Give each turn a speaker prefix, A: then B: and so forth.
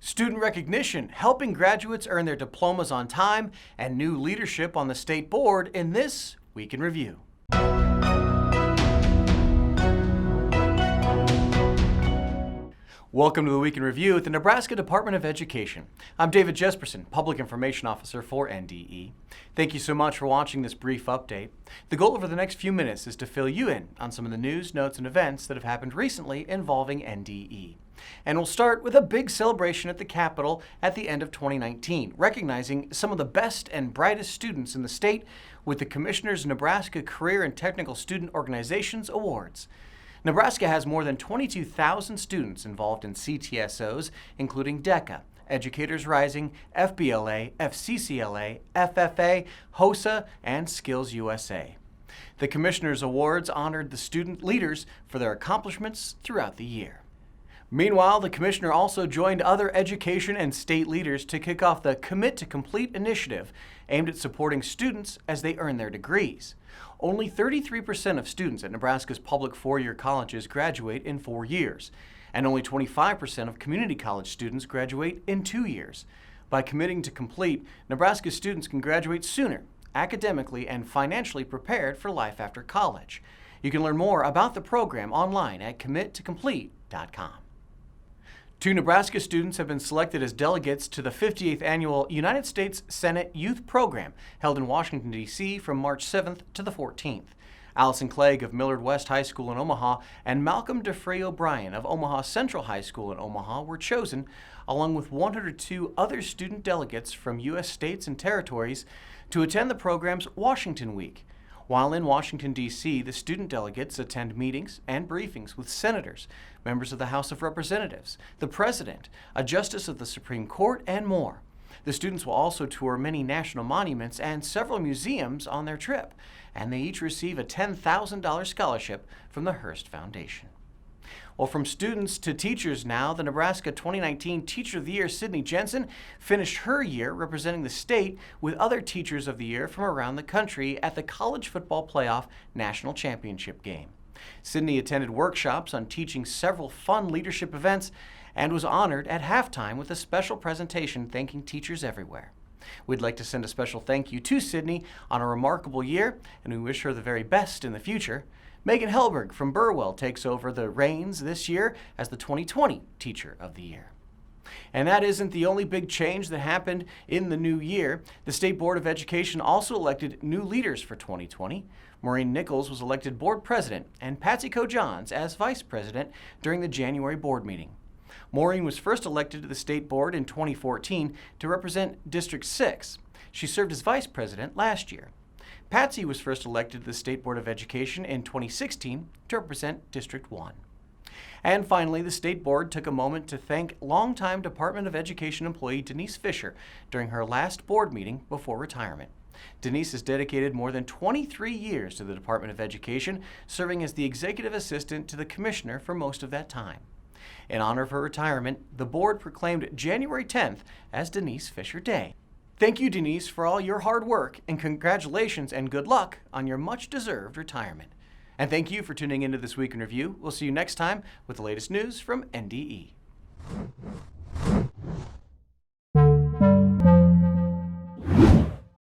A: student recognition, helping graduates earn their diplomas on time, and new leadership on the state board in this Week in Review. Welcome to the Week in Review at the Nebraska Department of Education. I'm David Jesperson, Public Information Officer for NDE. Thank you so much for watching this brief update. The goal over the next few minutes is to fill you in on some of the news, notes, and events that have happened recently involving NDE. And we'll start with a big celebration at the Capitol at the end of 2019, recognizing some of the best and brightest students in the state with the Commissioner's Nebraska Career and Technical Student Organizations Awards. Nebraska has more than 22,000 students involved in CTSOs, including DECA, Educators Rising, FBLA, FCCLA, FFA, HOSA, and Skills USA. The Commissioner's Awards honored the student leaders for their accomplishments throughout the year. Meanwhile, the Commissioner also joined other education and state leaders to kick off the Commit to Complete initiative aimed at supporting students as they earn their degrees. Only 33% of students at Nebraska's public four-year colleges graduate in 4 years, and only 25% of community college students graduate in 2 years. By committing to Complete, Nebraska students can graduate sooner, academically and financially prepared for life after college. You can learn more about the program online at committocomplete.com. 2 Nebraska students have been selected as delegates to the 58th Annual United States Senate Youth Program held in Washington, D.C. from March 7th to the 14th. Allison Clegg of Millard West High School in Omaha and Malcolm DeFrey O'Brien of Omaha Central High School in Omaha were chosen, along with 102 other student delegates from U.S. states and territories, to attend the program's Washington Week. While in Washington, D.C., the student delegates attend meetings and briefings with senators, members of the House of Representatives, the President, a Justice of the Supreme Court, and more. The students will also tour many national monuments and several museums on their trip, and they each receive a $10,000 scholarship from the Hearst Foundation. Well, from students to teachers now, the Nebraska 2019 Teacher of the Year, Sydney Jensen, finished her year representing the state with other Teachers of the Year from around the country at the College Football Playoff National Championship game. Sydney attended workshops on teaching several fun leadership events and was honored at halftime with a special presentation thanking teachers everywhere. We'd like to send a special thank you to Sydney on a remarkable year, and we wish her the very best in the future. Megan Helberg from Burwell takes over the reins this year as the 2020 Teacher of the Year. And that isn't the only big change that happened in the new year. The State Board of Education also elected new leaders for 2020. Maureen Nichols was elected board president and Patsy Coe-Johns as vice president during the January board meeting. Maureen was first elected to the state board in 2014 to represent District 6. She served as vice president last year. Patsy was first elected to the State Board of Education in 2016 to represent District 1. And finally, the State Board took a moment to thank longtime Department of Education employee Denise Fisher during her last board meeting before retirement. Denise has dedicated more than 23 years to the Department of Education, serving as the executive assistant to the Commissioner for most of that time. In honor of her retirement, the board proclaimed January 10th as Denise Fisher Day. Thank you, Denise, for all your hard work, and congratulations and good luck on your much-deserved retirement. And thank you for tuning into This Week in Review. We'll see you next time with the latest news from NDE.